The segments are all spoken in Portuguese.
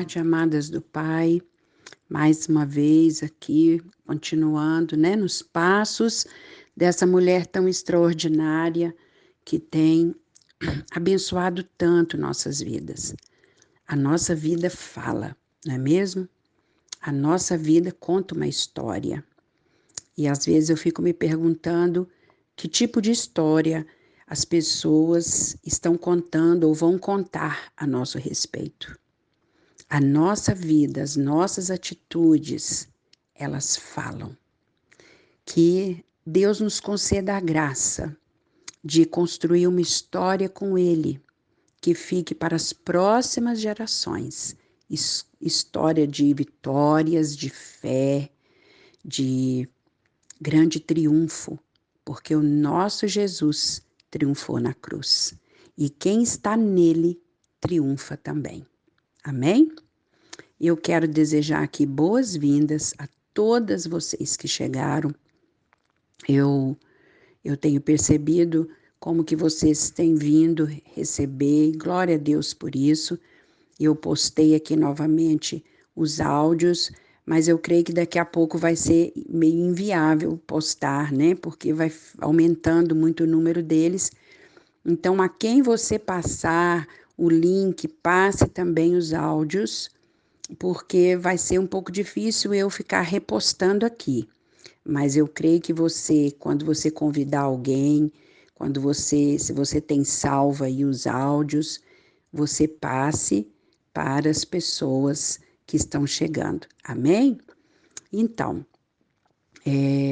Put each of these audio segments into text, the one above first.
tarde, amadas do Pai. Mais uma vez aqui, continuando, nos passos dessa mulher tão extraordinária que tem abençoado tanto nossas vidas. A nossa vida fala, não é mesmo? A nossa vida conta uma história. E às vezes eu fico me perguntando que tipo de história as pessoas estão contando ou vão contar a nosso respeito. A nossa vida, as nossas atitudes, elas falam. Que Deus nos conceda a graça de construir uma história com Ele, que fique para as próximas gerações. História de vitórias, de fé, de grande triunfo, porque o nosso Jesus triunfou na cruz. E quem está nele, triunfa também. Amém? Eu quero desejar aqui boas-vindas a todas vocês que chegaram. Eu tenho percebido como que vocês têm vindo receber, glória a Deus por isso. Eu postei aqui novamente os áudios, mas eu creio que daqui a pouco vai ser meio inviável postar, porque vai aumentando muito o número deles. Então, a quem você passar o link, passe também os áudios, porque vai ser um pouco difícil eu ficar repostando aqui. Mas eu creio que você, quando você convidar alguém, se você tem salva aí os áudios, você passe para as pessoas que estão chegando. Amém? Então,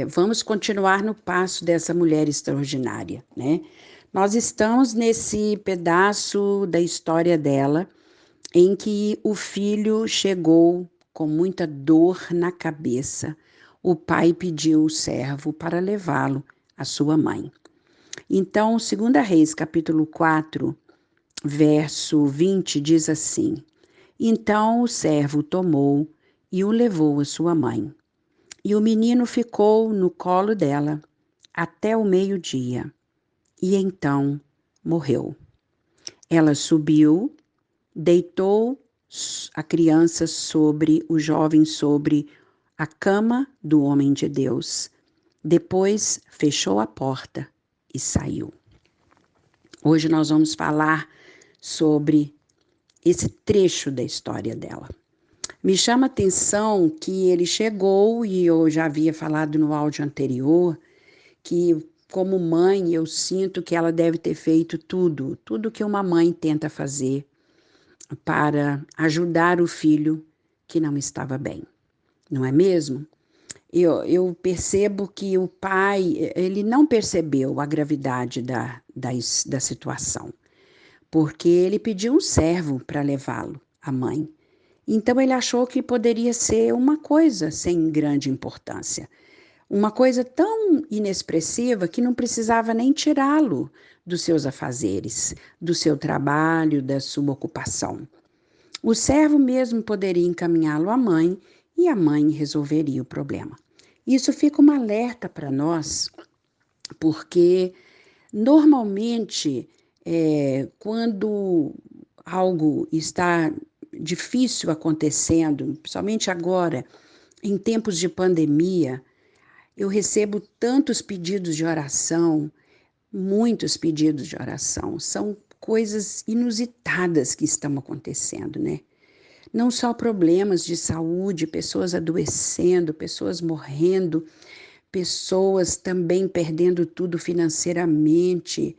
vamos continuar no passo dessa mulher extraordinária, Nós estamos nesse pedaço da história dela, em que o filho chegou com muita dor na cabeça. O pai pediu o servo para levá-lo à sua mãe. Então, 2 Reis, capítulo 4, verso 20, diz assim: Então o servo o tomou e o levou à sua mãe. E o menino ficou no colo dela até o meio-dia, e então morreu. Ela subiu, deitou a criança o jovem sobre a cama do homem de Deus. Depois fechou a porta e saiu. Hoje nós vamos falar sobre esse trecho da história dela. Me chama a atenção que ele chegou, e eu já havia falado no áudio anterior, que como mãe eu sinto que ela deve ter feito tudo que uma mãe tenta fazer para ajudar o filho que não estava bem, não é mesmo? Eu percebo que o pai, ele não percebeu a gravidade da situação, porque ele pediu um servo para levá-lo, a mãe. Então ele achou que poderia ser uma coisa sem grande importância, uma coisa tão inexpressiva que não precisava nem tirá-lo dos seus afazeres, do seu trabalho, da sua ocupação. O servo mesmo poderia encaminhá-lo à mãe e a mãe resolveria o problema. Isso fica um alerta para nós, porque normalmente quando algo está difícil acontecendo, principalmente agora, em tempos de pandemia, eu recebo tantos pedidos de oração, muitos pedidos de oração. São coisas inusitadas que estão acontecendo, Não só problemas de saúde, pessoas adoecendo, pessoas morrendo, pessoas também perdendo tudo financeiramente,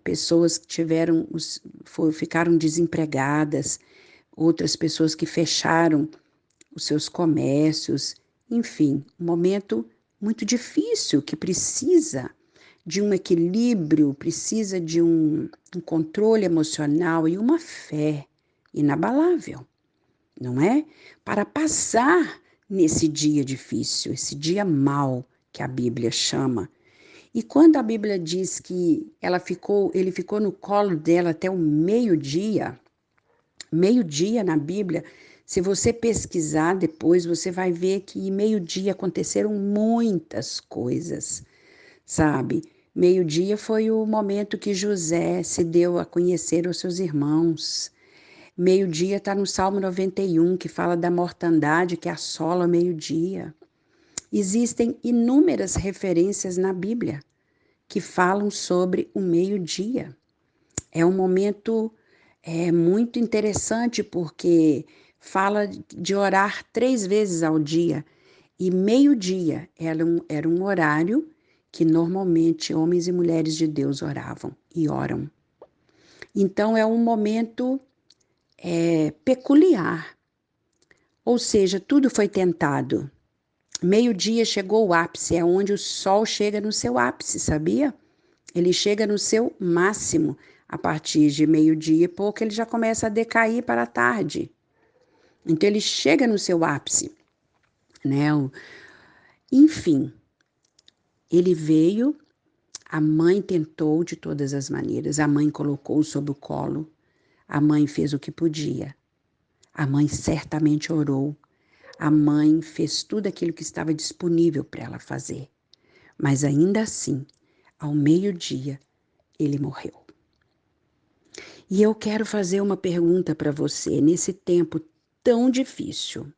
pessoas que ficaram desempregadas, outras pessoas que fecharam os seus comércios, enfim, um momento muito difícil que precisa de um equilíbrio, precisa de um controle emocional e uma fé inabalável, não é? Para passar nesse dia difícil, esse dia mau que a Bíblia chama. E quando a Bíblia diz que ele ficou no colo dela até o meio-dia na Bíblia, se você pesquisar depois, você vai ver que meio-dia aconteceram muitas coisas, sabe? Meio-dia foi o momento que José se deu a conhecer aos seus irmãos. Meio-dia está no Salmo 91, que fala da mortandade que assola o meio-dia. Existem inúmeras referências na Bíblia que falam sobre o meio-dia. É um momento muito interessante porque fala de orar 3 vezes ao dia. E meio-dia era um horário que normalmente homens e mulheres de Deus oravam e oram. Então é um momento peculiar, ou seja, tudo foi tentado. Meio-dia chegou o ápice, é onde o sol chega no seu ápice, sabia? Ele chega no seu máximo. A partir de meio-dia e pouco, ele já começa a decair para a tarde. Então, ele chega no seu ápice, né? Enfim, ele veio, a mãe tentou de todas as maneiras, a mãe colocou sob o colo, a mãe fez o que podia, a mãe certamente orou, a mãe fez tudo aquilo que estava disponível para ela fazer, mas ainda assim, ao meio-dia, ele morreu. E eu quero fazer uma pergunta para você, nesse tempo tão difícil,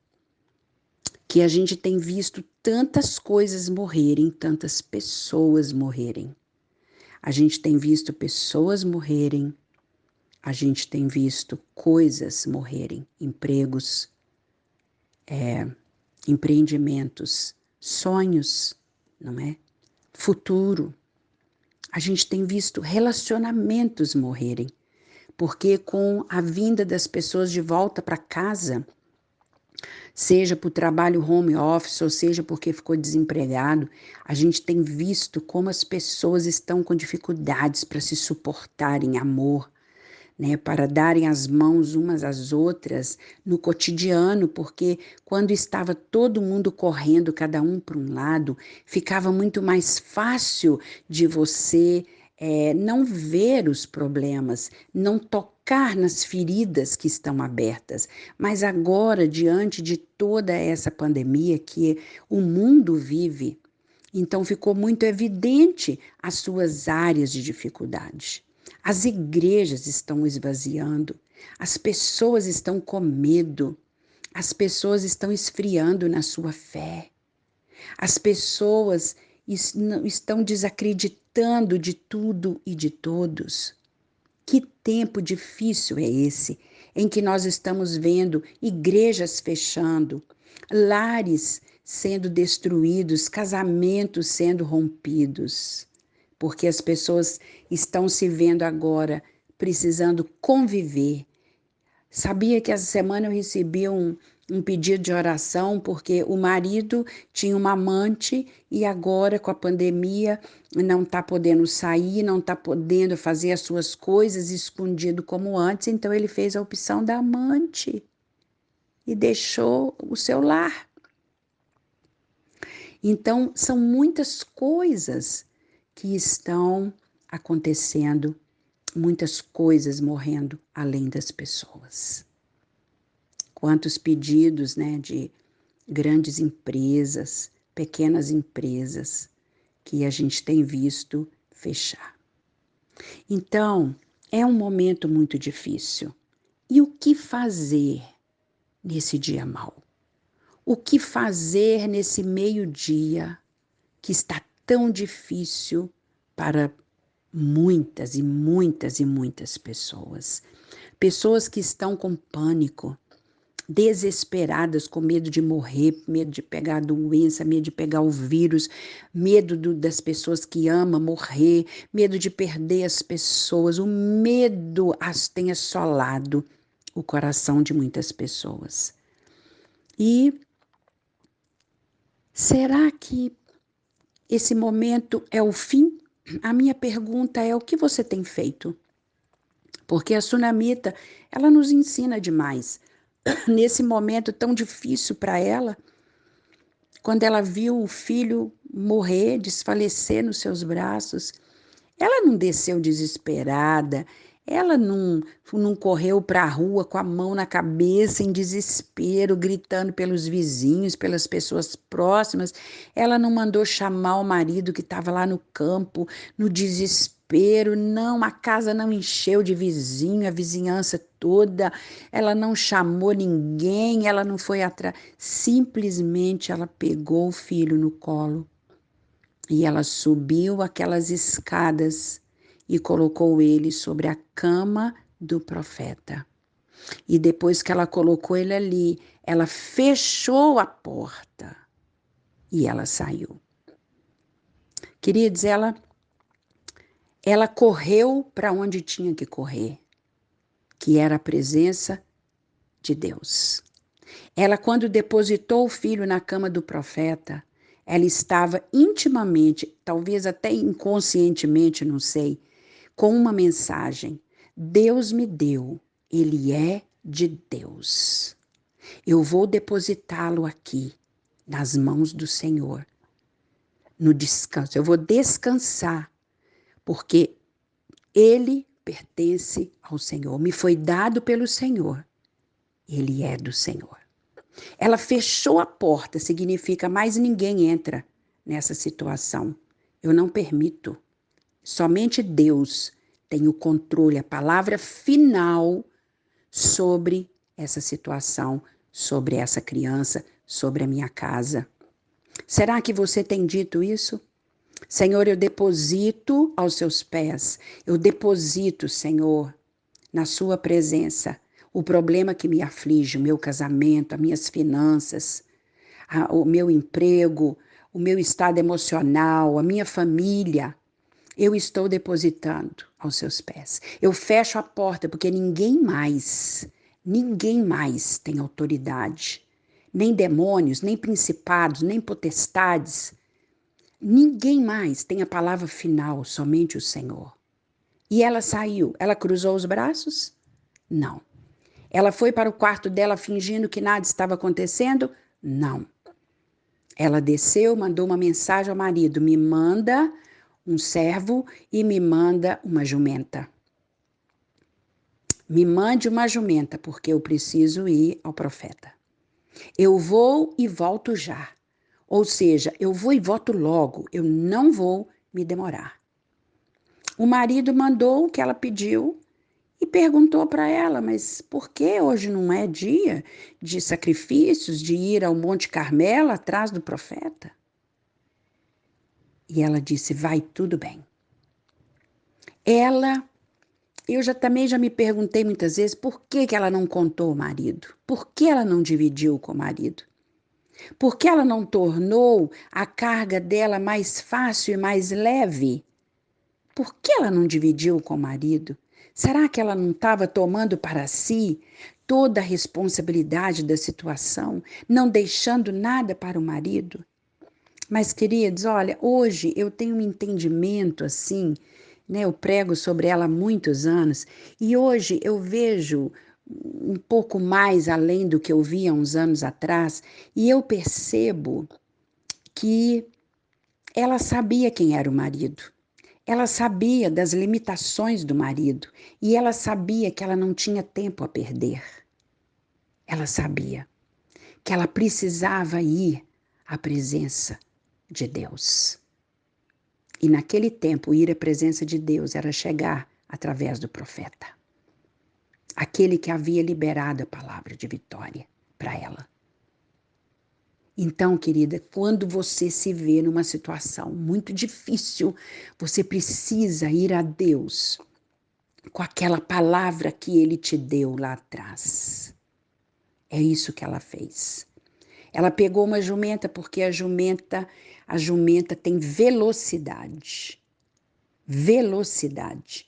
que a gente tem visto tantas coisas morrerem, tantas pessoas morrerem. A gente tem visto pessoas morrerem, a gente tem visto coisas morrerem, empregos, empreendimentos, sonhos, não é? Futuro. A gente tem visto relacionamentos morrerem, porque com a vinda das pessoas de volta para casa, seja por trabalho home office, ou seja porque ficou desempregado, a gente tem visto como as pessoas estão com dificuldades para se suportarem, amor, né, para darem as mãos umas às outras no cotidiano, porque quando estava todo mundo correndo, cada um para um lado, ficava muito mais fácil de você não ver os problemas, não tocar nas feridas que estão abertas. Mas agora, diante de toda essa pandemia que o mundo vive, então ficou muito evidente as suas áreas de dificuldade. As igrejas estão esvaziando, as pessoas estão com medo, as pessoas estão esfriando na sua fé, as pessoas estão desacreditando de tudo e de todos. Que tempo difícil é esse, em que nós estamos vendo igrejas fechando, lares sendo destruídos, casamentos sendo rompidos, porque as pessoas estão se vendo agora precisando conviver. Sabia que essa semana eu recebi um pedido de oração porque o marido tinha uma amante e agora com a pandemia não está podendo sair, não está podendo fazer as suas coisas escondido como antes, então ele fez a opção da amante e deixou o seu lar. Então são muitas coisas que estão acontecendo, muitas coisas morrendo além das pessoas. Quantos pedidos, né, de grandes empresas, pequenas empresas, que a gente tem visto fechar. Então, é um momento muito difícil. E o que fazer nesse dia mau? O que fazer nesse meio-dia que está tão difícil para muitas e muitas e muitas pessoas? Pessoas que estão com pânico, desesperadas, com medo de morrer, medo de pegar a doença, medo de pegar o vírus, medo das pessoas que amam morrer, medo de perder as pessoas. O medo as tem assolado o coração de muitas pessoas. E será que esse momento é o fim? A minha pergunta é: o que você tem feito? Porque a Sunamita, ela nos ensina demais. Nesse momento tão difícil para ela, quando ela viu o filho morrer, desfalecer nos seus braços, ela não desceu desesperada, ela não correu para a rua com a mão na cabeça, em desespero, gritando pelos vizinhos, pelas pessoas próximas. Ela não mandou chamar o marido que estava lá no campo, no desespero, desespero. Não, a casa não encheu de vizinho, a vizinhança toda. Ela não chamou ninguém, ela não foi atrás. Simplesmente ela pegou o filho no colo e ela subiu aquelas escadas e colocou ele sobre a cama do profeta. E depois que ela colocou ele ali, ela fechou a porta e ela saiu. Queridos, ela correu para onde tinha que correr, que era a presença de Deus. Ela, quando depositou o filho na cama do profeta, ela estava intimamente, talvez até inconscientemente, não sei, com uma mensagem: Deus me deu, ele é de Deus. Eu vou depositá-lo aqui, nas mãos do Senhor, no descanso. Eu vou descansar, porque ele pertence ao Senhor. Me foi dado pelo Senhor. Ele é do Senhor. Ela fechou a porta, significa mais ninguém entra nessa situação. Eu não permito. Somente Deus tem o controle, a palavra final sobre essa situação, sobre essa criança, sobre a minha casa. Será que você tem dito isso? Senhor, eu deposito aos seus pés, eu deposito, Senhor, na sua presença, o problema que me aflige, o meu casamento, as minhas finanças, o meu emprego, o meu estado emocional, a minha família. Eu estou depositando aos seus pés. Eu fecho a porta porque ninguém mais tem autoridade, nem demônios, nem principados, nem potestades. Ninguém mais tem a palavra final, somente o Senhor. E ela saiu. Ela cruzou os braços? Não. Ela foi para o quarto dela fingindo que nada estava acontecendo? Não. Ela desceu, mandou uma mensagem ao marido: me manda um servo e me manda uma jumenta. Me mande uma jumenta, porque eu preciso ir ao profeta. Eu vou e volto já. Ou seja, eu vou e volto logo, eu não vou me demorar. O marido mandou o que ela pediu e perguntou para ela: mas por que hoje não é dia de sacrifícios, de ir ao Monte Carmelo atrás do profeta? E ela disse: vai tudo bem. Eu também já me perguntei muitas vezes por que ela não contou ao marido, por que ela não dividiu com o marido, por que ela não tornou a carga dela mais fácil e mais leve. Por que ela não dividiu com o marido? Será que ela não estava tomando para si toda a responsabilidade da situação, não deixando nada para o marido? Mas, queridos, olha, hoje eu tenho um entendimento assim, né? Eu prego sobre ela há muitos anos e hoje eu vejo um pouco mais além do que eu via uns anos atrás e eu percebo que ela sabia quem era o marido. Ela sabia das limitações do marido e ela sabia que ela não tinha tempo a perder. Ela sabia que ela precisava ir à presença de Deus. E naquele tempo, ir à presença de Deus era chegar através do profeta. Aquele que havia liberado a palavra de vitória para ela. Então, querida, quando você se vê numa situação muito difícil, você precisa ir a Deus com aquela palavra que Ele te deu lá atrás. É isso que ela fez. Ela pegou uma jumenta porque a jumenta tem velocidade. Velocidade,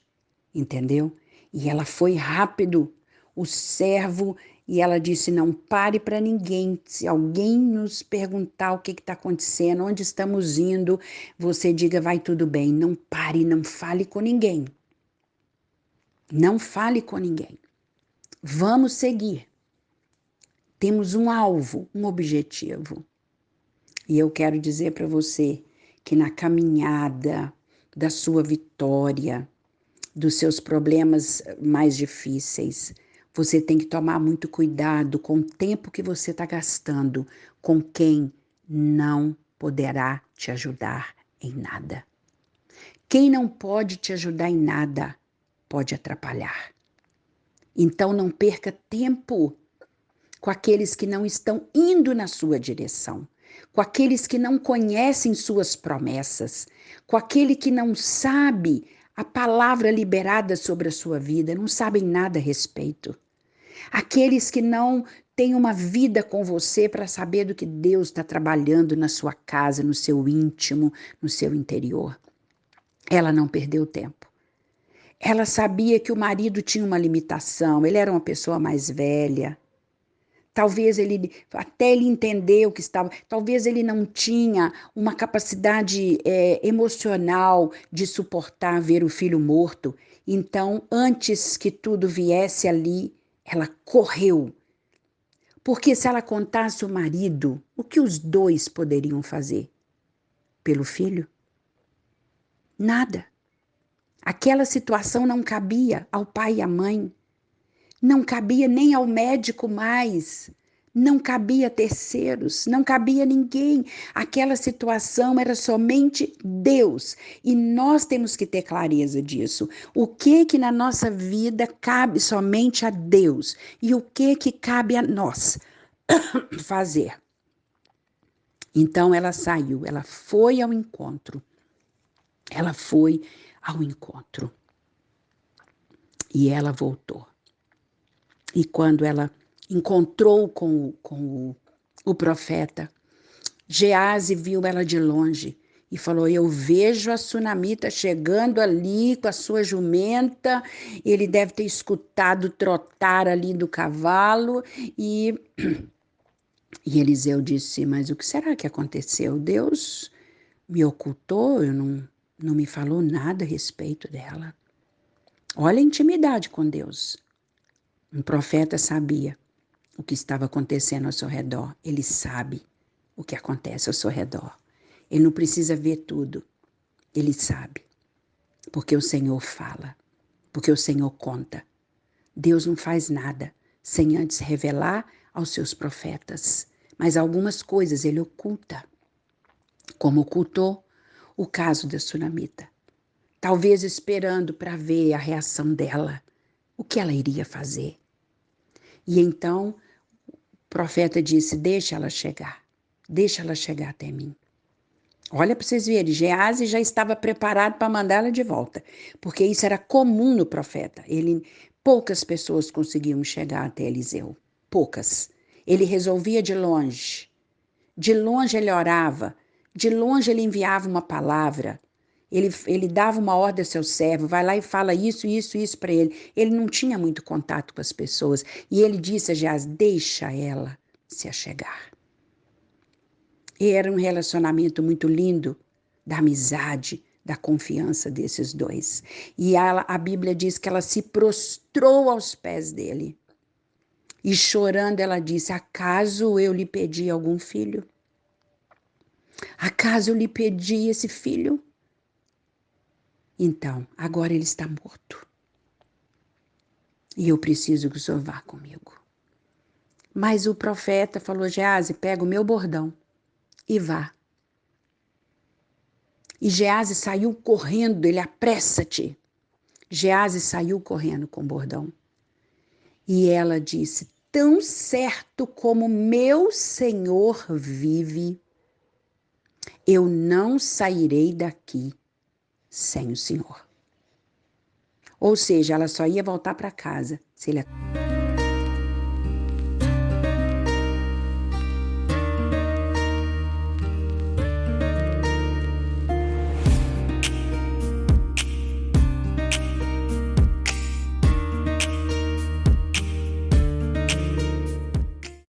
entendeu? E ela foi rápido. O servo, e ela disse: não pare para ninguém. Se alguém nos perguntar o que está acontecendo, onde estamos indo, você diga: vai tudo bem. Não pare, não fale com ninguém. Não fale com ninguém. Vamos seguir. Temos um alvo, um objetivo. E eu quero dizer para você que na caminhada da sua vitória, dos seus problemas mais difíceis, você tem que tomar muito cuidado com o tempo que você está gastando com quem não poderá te ajudar em nada. Quem não pode te ajudar em nada, pode atrapalhar. Então não perca tempo com aqueles que não estão indo na sua direção, com aqueles que não conhecem suas promessas, com aquele que não sabe a palavra liberada sobre a sua vida, não sabem nada a respeito. Aqueles que não têm uma vida com você para saber do que Deus está trabalhando na sua casa, no seu íntimo, no seu interior. Ela não perdeu tempo. Ela sabia que o marido tinha uma limitação, ele era uma pessoa mais velha. Talvez até ele entender o que estava, talvez ele não tinha uma capacidade emocional de suportar ver o filho morto. Então, antes que tudo viesse ali, ela correu. Porque se ela contasse ao marido, o que os dois poderiam fazer? Pelo filho? Nada. Aquela situação não cabia ao pai e à mãe. Não cabia nem ao médico mais, não cabia a terceiros, não cabia a ninguém. Aquela situação era somente Deus. E nós temos que ter clareza disso. O que na nossa vida cabe somente a Deus e o que cabe a nós fazer. Então ela saiu, ela foi ao encontro. Ela foi ao encontro. E ela voltou. E quando ela encontrou com o profeta, Gease viu ela de longe e falou: eu vejo a sunamita chegando ali com a sua jumenta, ele deve ter escutado trotar ali do cavalo. E Eliseu disse: mas o que será que aconteceu? Deus me ocultou, não me falou nada a respeito dela. Olha a intimidade com Deus. Um profeta sabia o que estava acontecendo ao seu redor. Ele sabe o que acontece ao seu redor. Ele não precisa ver tudo. Ele sabe. Porque o Senhor fala. Porque o Senhor conta. Deus não faz nada sem antes revelar aos seus profetas. Mas algumas coisas ele oculta. Como ocultou o caso da sunamita. Talvez esperando para ver a reação dela. O que ela iria fazer. E então o profeta disse: deixa ela chegar até mim. Olha para vocês verem, Gease já estava preparado para mandá-la de volta, porque isso era comum no profeta. Poucas pessoas conseguiam chegar até Eliseu, poucas. Ele resolvia de longe ele orava, de longe ele enviava uma palavra. Ele dava uma ordem ao seu servo, vai lá e fala isso para ele. Ele não tinha muito contato com as pessoas. E ele disse a Gease: deixa ela se achegar. E era um relacionamento muito lindo, da amizade, da confiança desses dois. E a Bíblia diz que ela se prostrou aos pés dele. E chorando ela disse: acaso eu lhe pedi algum filho? Acaso eu lhe pedi esse filho? Então, agora ele está morto. E eu preciso que o senhor vá comigo. Mas o profeta falou: Gease, pega o meu bordão e vá. E Gease saiu correndo, ele: apressa-te. Gease saiu correndo com o bordão. E ela disse: tão certo como meu Senhor vive, eu não sairei daqui sem o Senhor. Ou seja, ela só ia voltar para casa se ele